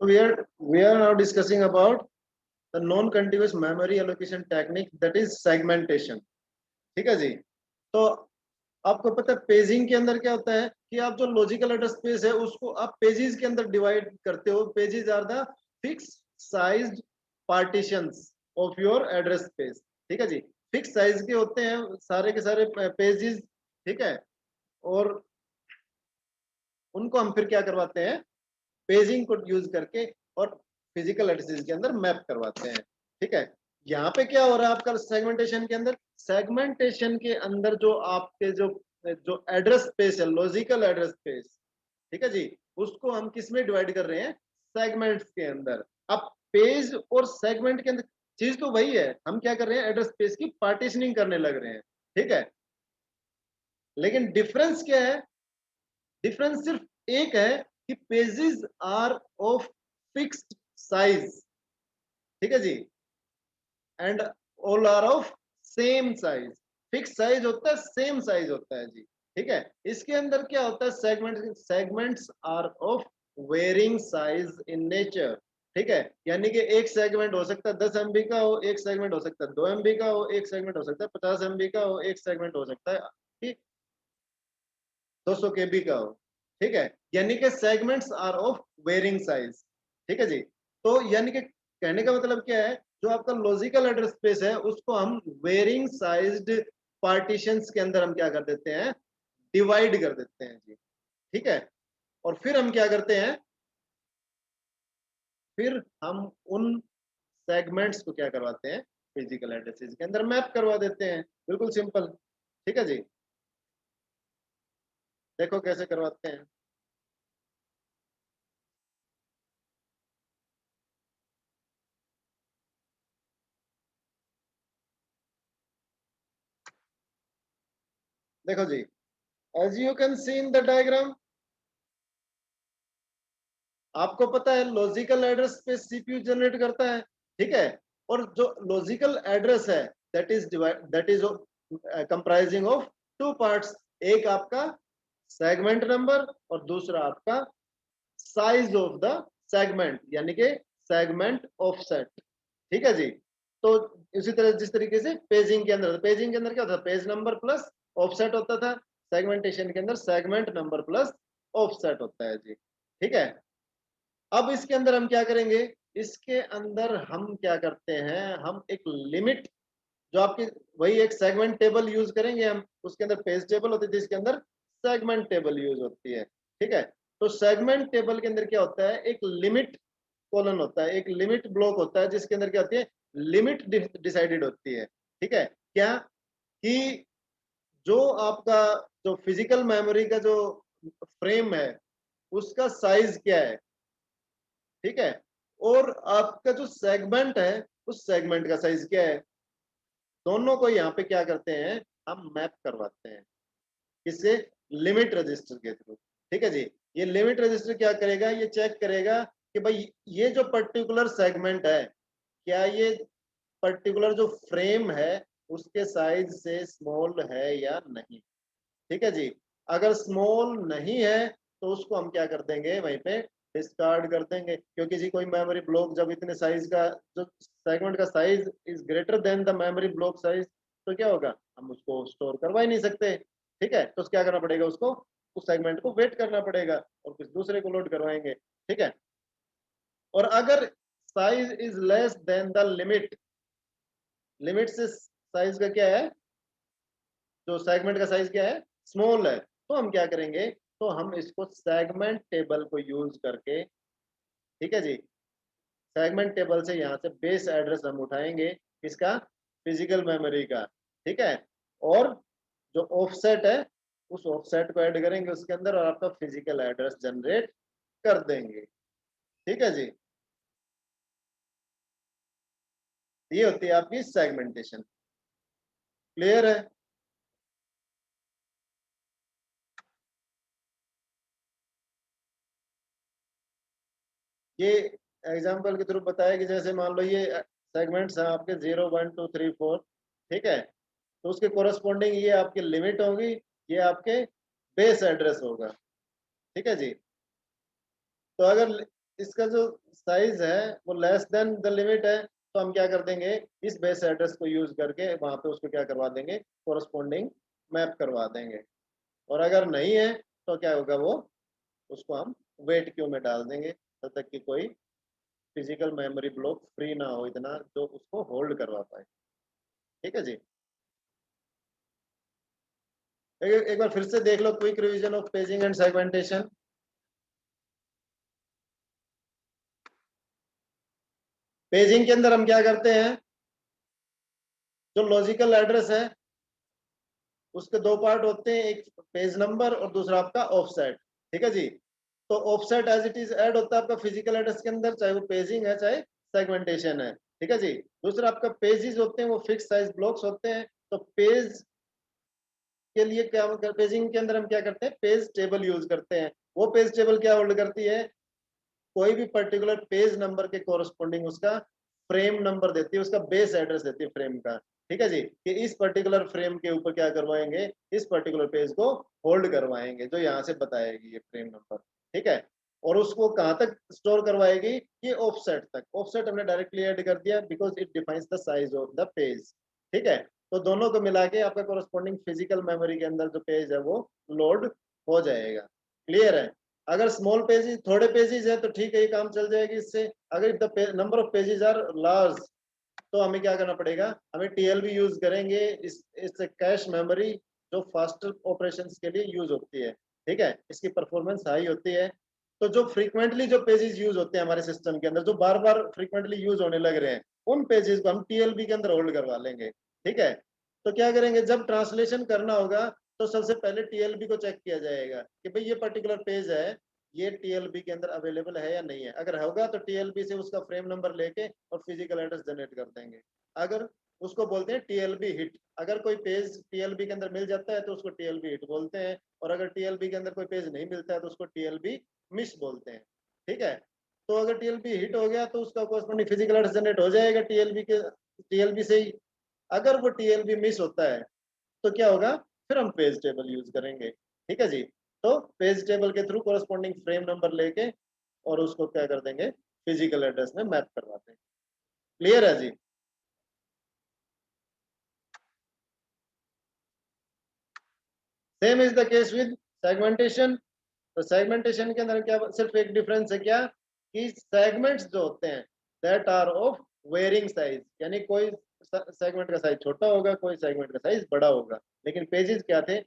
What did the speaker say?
So we are now discussing about the non-contiguous memory allocation technique, that is segmentation. ठीक है जी। तो आपको पता है पेजिंग के अंदर क्या होता है कि आप जो लॉजिकल एड्रेस स्पेस है उसको आप पेजेस के अंदर डिवाइड करते हो। Pages are the fix sized partitions of your address space. ठीक है जी, फिक्स साइज के होते हैं सारे के सारे पेजेस। ठीक है, और उनको हम फिर क्या करवाते हैं, पेजिंग को यूज करके और फिजिकल एड्रेसेस के अंदर मैप करवाते हैं। ठीक है, यहाँ पे क्या हो रहा है आपका सेगमेंटेशन के अंदर, सेगमेंटेशन के अंदर जो आपके जो जो एड्रेस स्पेस है, लॉजिकल एड्रेस स्पेस, ठीक है जी, उसको हम किस में डिवाइड कर रहे हैं, सेगमेंट्स के अंदर। अब पेज और सेगमेंट के अंदर चीज तो वही है, हम क्या कर रहे हैं, एड्रेस स्पेस की पार्टीशनिंग करने लग रहे हैं। ठीक है, लेकिन डिफरेंस क्या है, डिफरेंस सिर्फ एक है कि pages are of fixed size. ठीक है जी, and all are of same size. Fixed size होता है, सेम साइज होता है जी। ठीक है, इसके अंदर क्या होता है, segments are of varying size in nature. ठीक है, यानी कि एक सेगमेंट हो सकता है 10 MB का हो, एक सेगमेंट हो सकता है 2 MB का हो, एक सेगमेंट हो सकता है 50 MB का हो, एक सेगमेंट हो सकता है कि 200 KB का हो। ठीक है, यानी कि segments are of varying size. ठीक है जी, तो यानी कि कहने का मतलब क्या है, जो आपका लॉजिकल एड्रेस स्पेस है उसको हम वेरिंग साइज्ड पार्टीशंस के अंदर हम क्या कर देते हैं, डिवाइड कर देते हैं जी। ठीक है, और फिर हम क्या करते हैं, फिर हम उन सेगमेंट्स को क्या करवाते हैं, फिजिकल एड्रेसेस के अंदर मैप करवा देते हैं। बिल्कुल सिंपल। ठीक है जी, देखो कैसे करवाते हैं। देखो जी, as you can see in the diagram, आपको पता है लॉजिकल एड्रेस पे सीपीयू जनरेट करता है। ठीक है, और जो लॉजिकल एड्रेस है that is comprising of two parts, एक आपका सेगमेंट नंबर और दूसरा आपका साइज ऑफ द सेगमेंट, यानी कि सेगमेंट ऑफसेट। ठीक है जी, तो इसी तरह जिस तरीके से पेजिंग के अंदर, पेजिंग के अंदर क्या होता था, पेज नंबर प्लस ऑफसेट होता था। सेगमेंटेशन के अंदर सेगमेंट नंबर प्लस ऑफसेट होता है जी। ठीक है, अब इसके अंदर हम क्या करेंगे, इसके अंदर हम क्या करते हैं, हम एक लिमिट, जो आपकी वही एक सेगमेंट टेबल यूज करेंगे हम, उसके अंदर पेज टेबल होती थी, इसके अंदर सेगमेंट टेबल यूज होती है। ठीक है, तो सेगमेंट टेबल के अंदर क्या होता है, एक लिमिट कॉलन होता है, एक लिमिट ब्लॉक होता है, जिसके अंदर क्या होती है, लिमिट डिसाइडेड होती है। ठीक है, क्या कि जो आपका जो फिजिकल मेमोरी का जो फ्रेम है उसका साइज क्या है। ठीक है, और आपका जो सेगमेंट है उस सेगमेंट का साइज क्या है, दोनों को यहाँ पे क्या करते हैं, हम मैप करवाते हैं। किससे, लिमिट रजिस्टर के थ्रू। ठीक है जी, ये लिमिट रजिस्टर क्या करेगा, ये चेक करेगा कि भाई ये जो पर्टिकुलर सेगमेंट है, क्या ये पर्टिकुलर जो फ्रेम है उसके साइज से स्मॉल है या नहीं। ठीक है जी, अगर स्मॉल नहीं है तो उसको हम क्या कर देंगे, वहीं पे डिस्कार्ड कर देंगे, क्योंकि जी कोई मेमोरी ब्लॉक जब इतने साइज का, जो सेगमेंट का size is greater than the memory block size, तो क्या होगा, हम उसको स्टोर करवा ही नहीं सकते। ठीक है, तो क्या करना पड़ेगा, उसको उस सेगमेंट को वेट करना पड़ेगा और कुछ दूसरे को लोड करवाएंगे। ठीक है, और अगर size is less than the limit, limit से साइज का क्या है, जो सेगमेंट का साइज क्या है, स्मॉल है, तो हम क्या करेंगे, तो हम इसको सेगमेंट टेबल को यूज करके, ठीक है जी, सेगमेंट टेबल से यहाँ से बेस एड्रेस हम उठाएंगे, इसका फिजिकल मेमोरी का। ठीक है, और जो ऑफसेट है उस ऑफसेट को ऐड करेंगे उसके अंदर और आपका फिजिकल एड्रेस जनरेट कर देंगे। ठीक है जी, ये होती है आपकी सेगमेंटेशन। क्लियर है। ये एग्जाम्पल के थ्रू बताया कि जैसे मान लो ये सेगमेंट्स हैं आपके 0 1 2 3 4। ठीक है, तो उसके कोरस्पॉन्डिंग ये आपकी लिमिट होगी, ये आपके बेस एड्रेस होगा। ठीक है जी, तो अगर इसका जो साइज है वो लेस देन द लिमिट है, तो हम क्या कर देंगे, इस बेस एड्रेस को यूज करके वहां पे उसको क्या करवा देंगे, कोरस्पोंडिंग मैप करवा देंगे। और अगर नहीं है तो क्या होगा, वो उसको हम वेट क्यू में डाल देंगे तब तक कि कोई फिजिकल मेमोरी ब्लॉक फ्री ना हो इतना जो उसको होल्ड करवा पाए। ठीक है जी। एक बार फिर से देख लो, quick revision of paging and segmentation. Paging के अंदर हम क्या करते हैं, जो लॉजिकल एड्रेस है उसके दो पार्ट होते हैं, एक पेज नंबर और दूसरा आपका ऑफसेट। ठीक है जी। तो offset as it is add होता है आपका फिजिकल एड्रेस के अंदर, चाहे वो पेजिंग है चाहे सेगमेंटेशन है। ठीक है जी। दूसरा आपका पेजेस होते हैं वो फिक्स साइज ब्लॉक्स होते हैं। तो पेज के लिए क्या, पेजिंग के अंदर हम क्या करते हैं, पेज टेबल यूज करते हैं। वो पेज टेबल क्या होल्ड करती है, कोई भी पर्टिकुलर पेज नंबर के कोरस्पोंडिंग उसका फ्रेम नंबर देती है, उसका बेस एड्रेस देती है फ्रेम का। ठीक है जी, कि इस पर्टिकुलर फ्रेम के ऊपर क्या करवाएंगे, इस पर्टिकुलर पेज को होल्ड करवाएंगे जो यहाँ से बताएगी ये फ्रेम नंबर। ठीक है। और उसको कहाँ तक स्टोर करवाएगी, ये ऑफसेट तक। ऑफसेट हमने डायरेक्टली ऐड कर दिया because it defines the size of the page. ठीक है। तो दोनों को मिला के आपका कोरस्पोंडिंग फिजिकल मेमोरी के अंदर जो पेज है वो लोड हो जाएगा। क्लियर है। अगर स्मॉल पेजेस, थोड़े पेजेस है तो ठीक है, ये काम चल जाएगी इससे। अगर the number of pages are large तो हमें क्या करना पड़ेगा, हमें टीएलबी यूज करेंगे, इस कैश मेमोरी जो फास्टर ऑपरेशंस के लिए यूज होती है। ठीक है, इसकी परफॉर्मेंस हाई होती है। तो जो फ्रीक्वेंटली जो पेजेस यूज होते हैं हमारे सिस्टम के अंदर, जो बार बार फ्रीक्वेंटली यूज होने लग रहे हैं, उन पेजेस को हम टीएलबी के अंदर होल्ड करवा लेंगे। ठीक है। तो क्या करेंगे, जब ट्रांसलेशन करना होगा तो सबसे पहले टीएलबी को चेक किया जाएगा कि भाई ये पर्टिकुलर पेज है, ये टीएलबी के अंदर अवेलेबल है या नहीं है। अगर होगा तो टीएलबी से उसका फ्रेम नंबर लेके और फिजिकल एड्रेस जनरेट कर देंगे। अगर, उसको बोलते हैं टीएलबी हिट। अगर कोई पेज टीएलबी के अंदर मिल जाता है तो उसको टीएलबी हिट बोलते हैं, और अगर टीएलबी के अंदर कोई पेज नहीं मिलता है तो उसको टीएलबी मिस बोलते हैं। ठीक है। तो अगर टीएलबी हिट हो गया तो उसका कोरस्पोंडिंग फिजिकल एड्रेस जनरेट हो जाएगा टीएलबी से ही। अगर वो टीएलबी मिस होता है तो क्या होगा, फिर हम पेज टेबल यूज करेंगे। ठीक है जी। तो पेज टेबल के थ्रू कोरस्पोंडिंग फ्रेम नंबर लेके और उसको क्या कर देंगे, फिजिकल एड्रेस में मैप करवाते हैं। क्लियर है जी। Same is the case with segmentation. तो सेगमेंटेशन के अंदर क्या, सिर्फ एक डिफरेंस है क्या, कि सेगमेंट्स जो होते हैं that are of varying size, यानी कोई सेगमेंट का साइज छोटा होगा, कोई सेगमेंट का साइज बड़ा होगा। लेकिन पेजेस क्या थे,